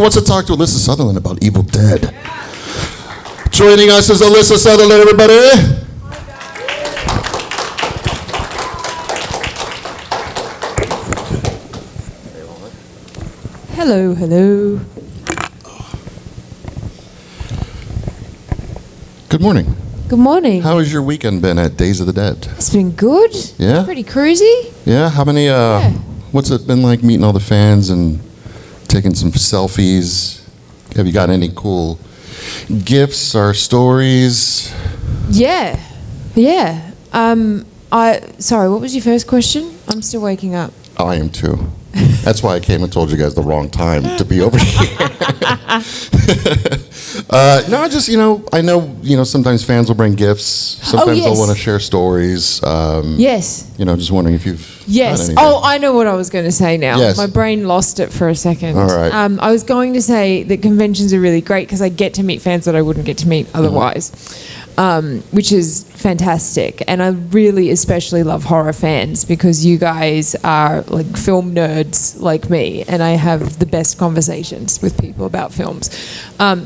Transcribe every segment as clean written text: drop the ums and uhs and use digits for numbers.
wants to talk to Alyssa Sutherland about Evil Dead. Joining us is Alyssa Sutherland, everybody. Hello, hello. Good morning. Good morning. How has your weekend been at Days of the Dead? It's been good. Yeah? Pretty cruisy. Yeah? How many, what's it been like meeting all the fans and taking some selfies? Have you got any cool gifts or stories? Yeah. Sorry, what was your first question? I'm still waking up. Oh, I am too. That's why I came and told you guys the wrong time to be over here. No, just, I know, sometimes fans will bring gifts. Sometimes yes. they'll want to share stories. Yes. Just wondering if you've Yes. done anything. Oh, I know what I was going to say now. Yes. My brain lost it for a second. All right. I was going to say that conventions are really great because I get to meet fans that I wouldn't get to meet otherwise, which is fantastic. And I really especially love horror fans because you guys are like film nerds like me, and I have the best conversations with people about films.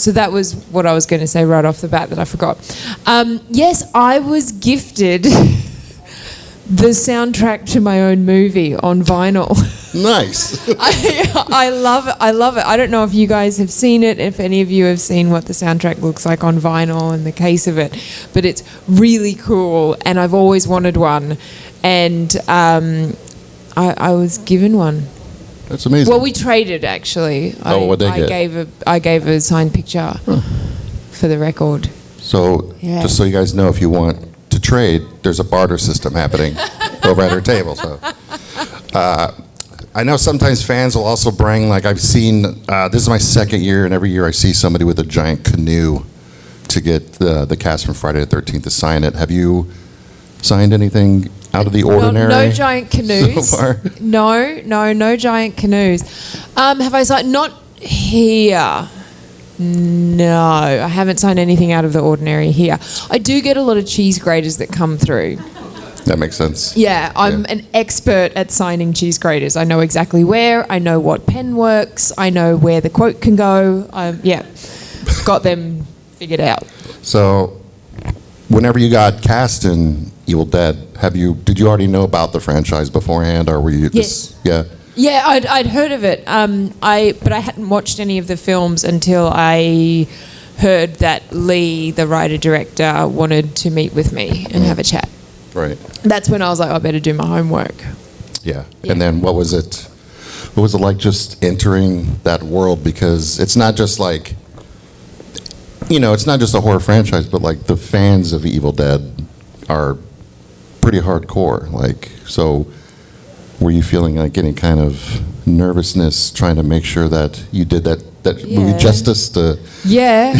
So that was what I was going to say right off the bat that I forgot. Yes, I was gifted the soundtrack to my own movie on vinyl. Nice. I love it. I love it. I don't know if you guys have seen it, if any of you have seen what the soundtrack looks like on vinyl and the case of it, but it's really cool, and I've always wanted one, and I was given one. That's amazing. Well, we traded, actually. What'd they get? I gave a signed picture for the record. So, just so you guys know, if you want to trade, there's a barter system happening over at her table. So, I know sometimes fans will also bring, like I've seen, this is my second year, and every year I see somebody with a giant canoe to get the cast from Friday the 13th to sign it. Have you signed anything out of the ordinary? No giant canoes. So far? No giant canoes. Have I signed? Not here. No, I haven't signed anything out of the ordinary here. I do get a lot of cheese graters that come through. That makes sense. Yeah, I'm an expert at signing cheese graters. I know exactly where, I know what pen works, I know where the quote can go. Got them figured out. So, whenever you got cast in Evil Dead, did you already know about the franchise beforehand, or were you Yes. Yeah. Yeah, I'd heard of it, but I hadn't watched any of the films until I heard that Lee, the writer-director, wanted to meet with me and have a chat. Right. That's when I was like, I better do my homework. Yeah. And then what was it like just entering that world? Because it's not just like, it's not just a horror franchise, but like the fans of Evil Dead are pretty hardcore. Like, so were you feeling like any kind of nervousness trying to make sure that you did that movie justice to... Yeah.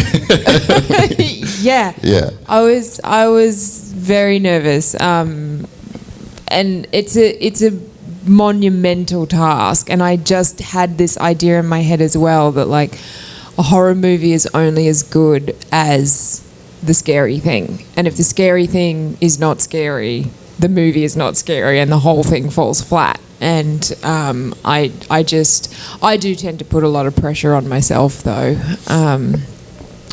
Yeah. I was very nervous. And it's a monumental task, and I just had this idea in my head as well that like a horror movie is only as good as the scary thing. And if the scary thing is not scary, the movie is not scary, and the whole thing falls flat. And I do tend to put a lot of pressure on myself, though.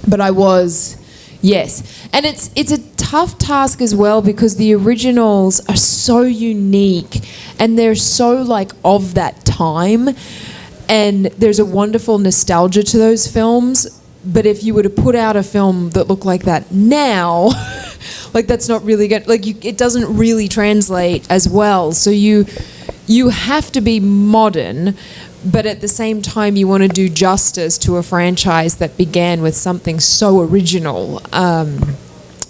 But I was, yes. And it's a tough task as well because the originals are so unique and they're so like of that time. And there's a wonderful nostalgia to those films. But if you were to put out a film that looked like that now, like that's not really good. Like it doesn't really translate as well. So you have to be modern, but at the same time you want to do justice to a franchise that began with something so original.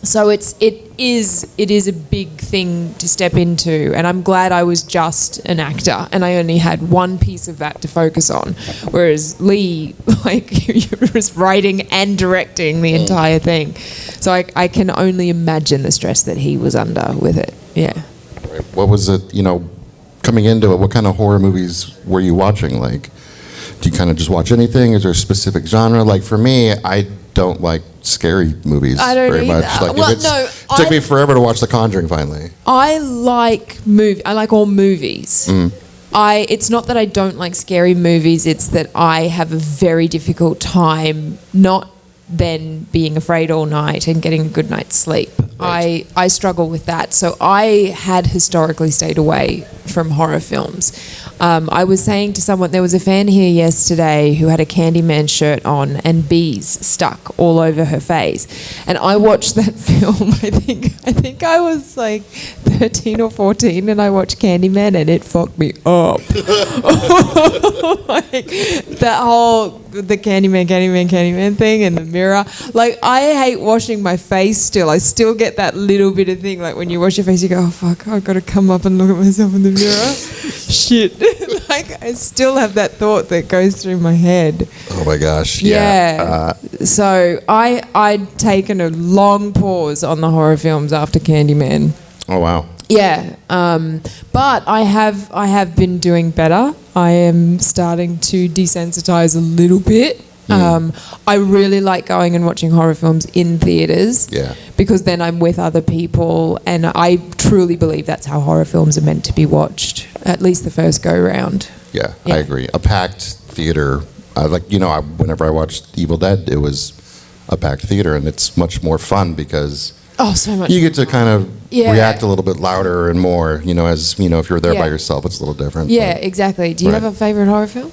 So it is a big thing to step into, and I'm glad I was just an actor and I only had one piece of that to focus on, whereas Lee, like, was writing and directing the entire thing. So I can only imagine the stress that he was under with it. Yeah. Right. What was it, coming into it, what kind of horror movies were you watching? Like, do you kind of just watch anything? Is there a specific genre? Like, for me, I don't like scary movies very much. Like, it took me forever to watch The Conjuring finally. I like all movies. it's not that I don't like scary movies, it's that I have a very difficult time not then being afraid all night and getting a good night's sleep. Right. I struggle with that. So I had historically stayed away from horror films. I was saying to someone, there was a fan here yesterday who had a Candyman shirt on and bees stuck all over her face. And I watched that film, I think I was like 13 or 14, and I watched Candyman and it fucked me up. Like, the Candyman thing and the mirror. Like, I hate washing my face still. I still get that little bit of thing, like when you wash your face, you go, oh fuck, I've got to come up and look at myself in the mirror. Shit. Like, I still have that thought that goes through my head. Oh my gosh. Yeah. So I'd taken a long pause on the horror films after Candyman. Oh wow. Yeah, but I have been doing better. I am starting to desensitize a little bit. I really like going and watching horror films in theatres. Yeah. Because then I'm with other people, and I truly believe that's how horror films are meant to be watched, at least the first go round. Yeah, I agree. A packed theater, whenever I watched Evil Dead, it was a packed theater, and it's much more fun because so much. You get to kind of react a little bit louder and more, if you're there by Yeah. yourself, it's a little different. Yeah, but- exactly. Do you Right. have a favourite horror film?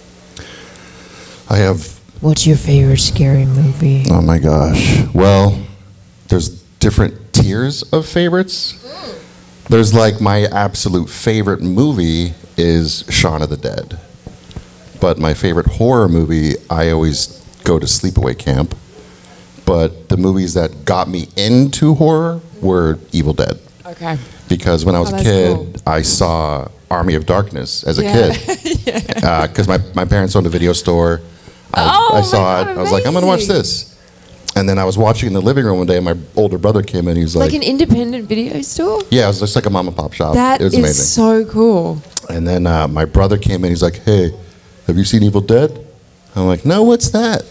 I have, What's your favourite scary movie? oh my gosh. Well, there's different tiers of favorites. There's like my absolute favorite movie is Shaun of the Dead. But my favorite horror movie, I always go to sleepaway camp. But the movies that got me into horror were Evil Dead. Okay. Because when I was a that's kid, cool. I saw Army of Darkness as a Yeah. kid. Because my parents owned a video store. Oh, I saw my it. God, I was like, I'm going to watch amazing. this. And then I was watching in the living room one day, and my older brother came in. He was Like an independent video store? yeah, it was just like a mom and pop shop. That It was is amazing. so cool. And then my brother came in. He's like, hey, have you seen Evil Dead? I'm like, no, what's that?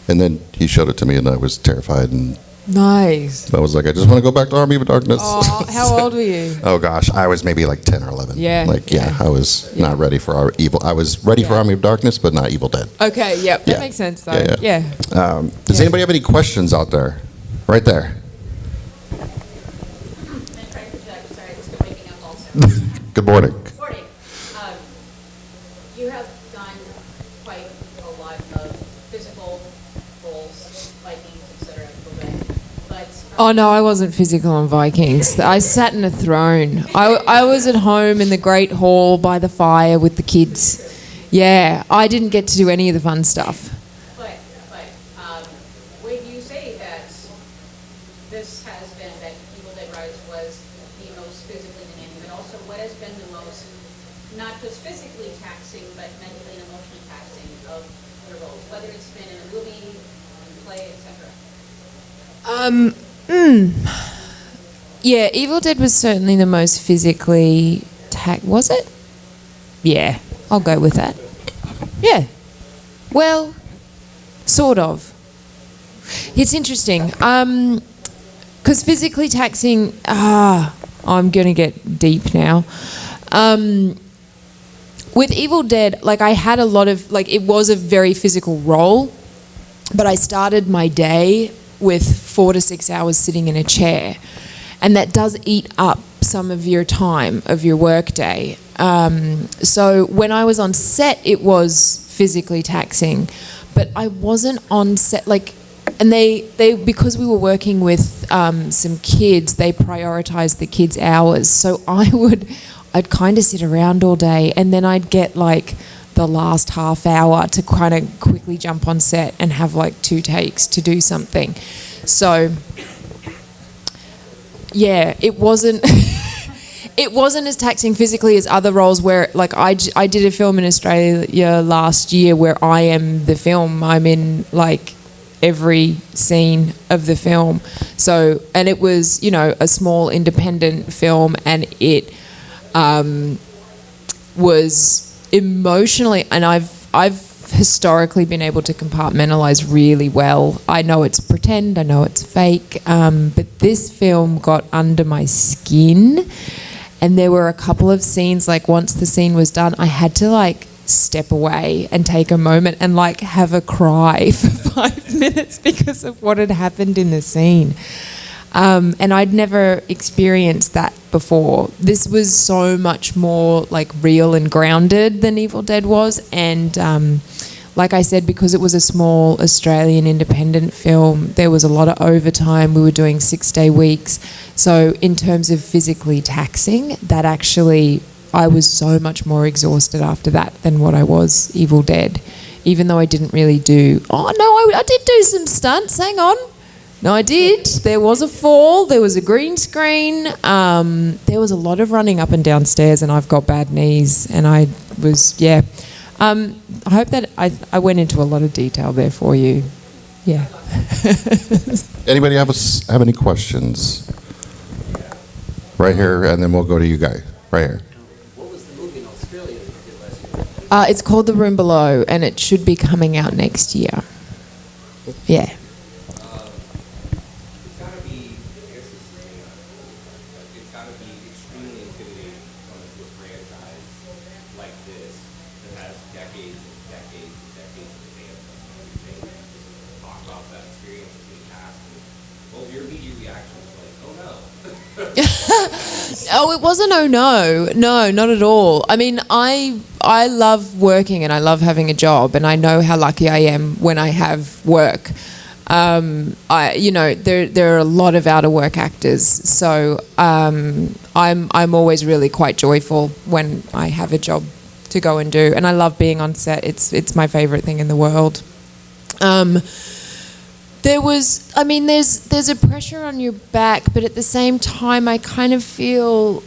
And then he showed it to me, and I was terrified. And Nice. I was like, I just want to go back to Army of Darkness. Oh, how old were you? Oh gosh, I was maybe like 10 or 11. Yeah, yeah. I was not ready for our evil. I was ready for Yeah. Army of Darkness, but not Evil Dead. Okay, yep, that Yeah. makes sense though. Yeah, Yeah. Does Yeah. anybody have any questions out there? Right there. Sorry, just waking up also. Good morning. Morning. You have done quite a lot of physical roles, Vikings, etc. But Oh no, I wasn't physical on Vikings. I sat in a throne. I was at home in the great hall by the fire with the kids. Yeah, I didn't get to do any of the fun stuff. but when you say that this has been that Evil Dead Rise was the most physically demanding, but also what has been the most not just physically taxing but mentally and emotionally taxing of your roles, whether it's been in a movie, play, etc. Yeah, Evil Dead was certainly the most physically was it? Yeah, I'll go with that. Yeah. Well, sort of. It's interesting. Because physically taxing, I'm going to get deep now. With Evil Dead, like I had a lot of, like it was a very physical role, but I started my day with 4 to 6 hours sitting in a chair. And that does eat up some of your time of your work day. So when I was on set, it was physically taxing, but I wasn't on set, like, and they because we were working with some kids, they prioritized the kids' hours. So I'd kind of sit around all day, and then I'd get like the last half hour to kind of quickly jump on set and have like 2 takes to do something. So yeah, it wasn't it wasn't as taxing physically as other roles where like I did a film in Australia last year where I am the film. I'm in like every scene of the film. So, and it was, you know, a small independent film, and it was emotionally, and I've historically been able to compartmentalize really well. I know it's pretend, I know it's fake, but this film got under my skin, And there were a couple of scenes, like once the scene was done, I had to like step away and take a moment and like have a cry for 5 minutes because of what had happened in the scene. And I'd never experienced that before. This was so much more like real and grounded than Evil Dead was. And like I said, because it was a small Australian independent film, there was a lot of overtime. We were doing 6-day weeks. So in terms of physically taxing, that actually, I was so much more exhausted after that than what I was Evil Dead. Even though I didn't really do... Oh, no, I did do some stunts. Hang on. No, I did. There was a fall. There was a green screen. There was a lot of running up and down stairs, and I've got bad knees. And I was, yeah. I hope that I went into a lot of detail there for you. Yeah. Anybody have any questions? Right here, and then we'll go to you guys. Right here. What was the movie in Australia that you did last year? It's called The Room Below, and it should be coming out next year. Yeah. It's got to be, I guess it's got to be extremely intimidating coming to a franchise like this that has decades and decades and decades of fans and everything. Talk about that experience with the cast. Well, your immediate reaction was like, oh no. Oh, it wasn't oh no. No, not at all. I mean, I love working and I love having a job, and I know how lucky I am when I have work. There are a lot of out of work actors, so I'm always really quite joyful when I have a job to go and do, and I love being on set. It's my favorite thing in the world. There's a pressure on your back, but at the same time, I kind of feel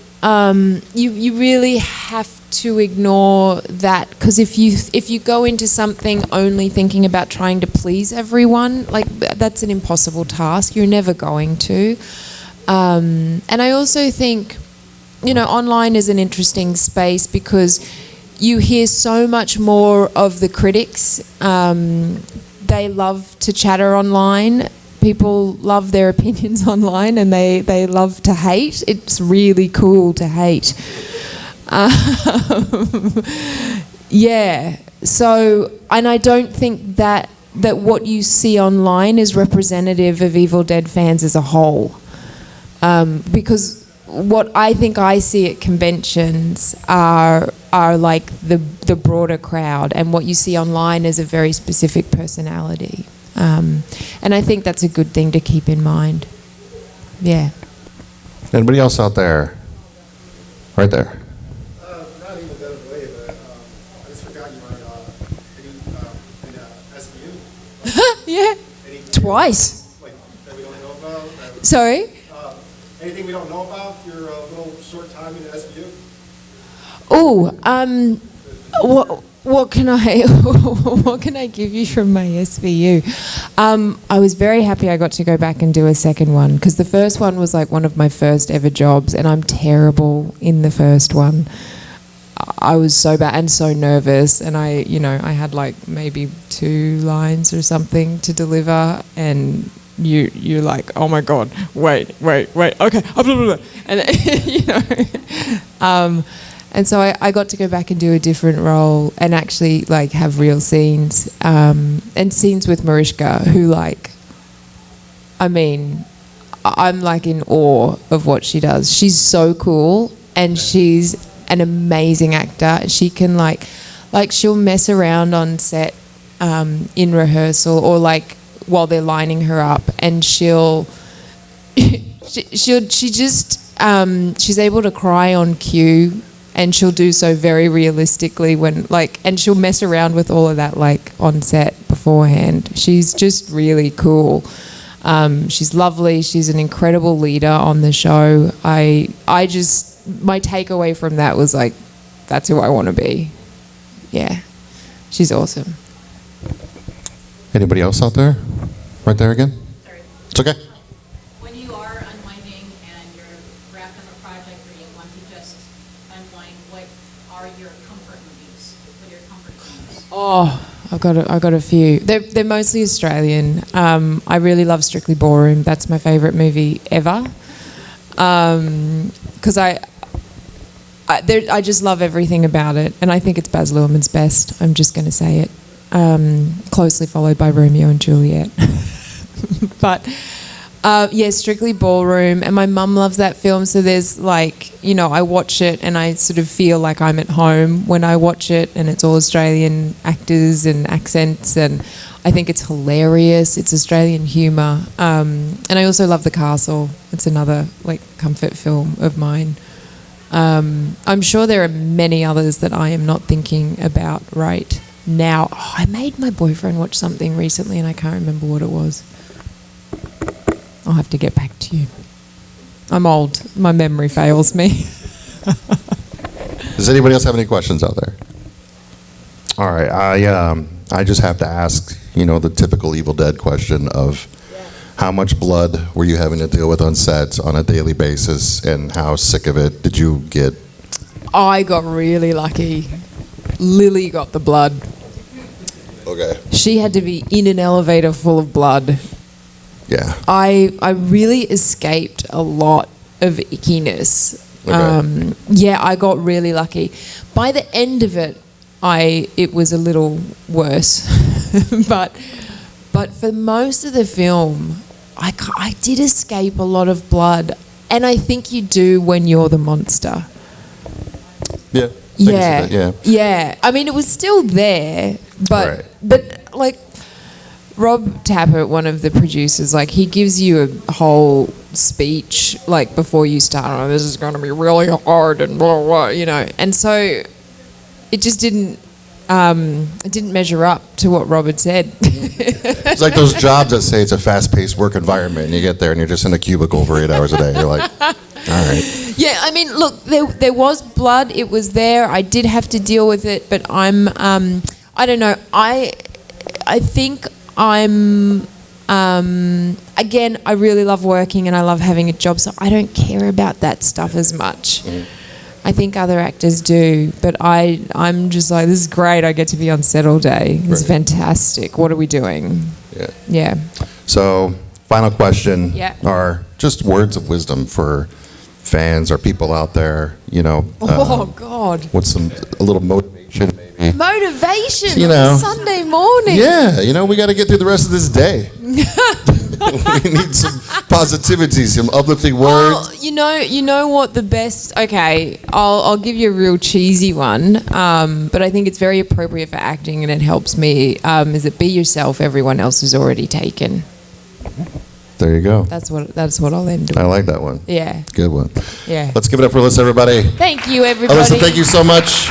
you really have to ignore that, because if you go into something only thinking about trying to please everyone, like that's an impossible task. You're never going to. And I also think, online is an interesting space because you hear so much more of the critics. They love to chatter online. People love their opinions online, and they love to hate. It's really cool to hate. Yeah. So, and I don't think that what you see online is representative of Evil Dead fans as a whole. Because what I think I see at conventions are like the broader crowd, and what you see online is a very specific personality. And I think that's a good thing to keep in mind. Yeah. Anybody else out there? Right there. Not even that way, but I just forgot you were in SBU. Yeah. Twice. Like that we don't know about. Sorry? Anything we don't know about your little short time in SBU? Oh, what can I give you from my SVU? I was very happy I got to go back and do a second one, because the first one was like one of my first ever jobs, and I'm terrible in the first one. I was so bad and so nervous, and I had like maybe 2 lines or something to deliver, and you're like, oh my god, wait, okay, and and so I got to go back and do a different role and actually like have real scenes, and scenes with Mariska, who I'm like in awe of what she does. She's so cool, and she's an amazing actor. She can like she'll mess around on set in rehearsal, or like while they're lining her up, and she's able to cry on cue, and she'll do so very realistically and she'll mess around with all of that like on set beforehand. She's just really cool. She's lovely. She's an incredible leader on the show. My takeaway from that was like, that's who I want to be. Yeah, she's awesome. Anybody else out there? Right there again? Sorry. It's okay. When you are unwinding and you're wrapped up a project or you want to just unwind, what are your comfort movies? What are your comfort films? Oh, I've got a few. They're mostly Australian. I really love Strictly Ballroom. That's my favourite movie ever. Because I just love everything about it, and I think it's Baz Luhrmann's best. I'm just going to say it. Closely followed by Romeo and Juliet. But yeah, Strictly Ballroom, and my mum loves that film, so there's like, I watch it and I sort of feel like I'm at home when I watch it, and it's all Australian actors and accents, and I think it's hilarious. It's Australian humour, and I also love The Castle. It's another like comfort film of mine. I'm sure there are many others that I am not thinking about right now. I made my boyfriend watch something recently and I can't remember what it was. I'll have to get back to you. I'm old. My memory fails me. Does anybody else have any questions out there? All right, I just have to ask, the typical Evil Dead question of how much blood were you having to deal with on set on a daily basis, and how sick of it did you get? I got really lucky. Lily got the blood. Okay. She had to be in an elevator full of blood. Yeah. I really escaped a lot of ickiness. Okay. Yeah, I got really lucky. By the end of it, it was a little worse, but for most of the film, I did escape a lot of blood, and I think you do when you're the monster. Yeah. Yeah. I mean, it was still there, but like Rob Tapert, one of the producers, like he gives you a whole speech like before you start. Oh, this is going to be really hard and blah blah, and so it just didn't. It didn't measure up to what Rob had said. It's like those jobs that say it's a fast-paced work environment, and you get there and you're just in a cubicle for 8 hours a day. You're like, all right. Yeah, I mean, look, there was blood. It was there. I did have to deal with it, but I don't know. I think I'm, again, I really love working and I love having a job, so I don't care about that stuff as much. I think other actors do, but I'm just like, this is great. I get to be on set all day. It's fantastic. What are we doing? Yeah. So, final question Yeah. are just words of wisdom for fans or people out there, Oh, God. what's a little motivation maybe? Motivation You on know. a Sunday morning. Yeah, we got to get through the rest of this day. We need some positivity, some uplifting words. Oh, you know what the best? Okay, I'll give you a real cheesy one, but I think it's very appropriate for acting, and it helps me. Is that be yourself? Everyone else is already taken. There you go. That's what I'll end with. I like that one. Yeah. Good one. Yeah. Let's give it up for Alyssa, everybody. Thank you, everybody. Alyssa, thank you so much.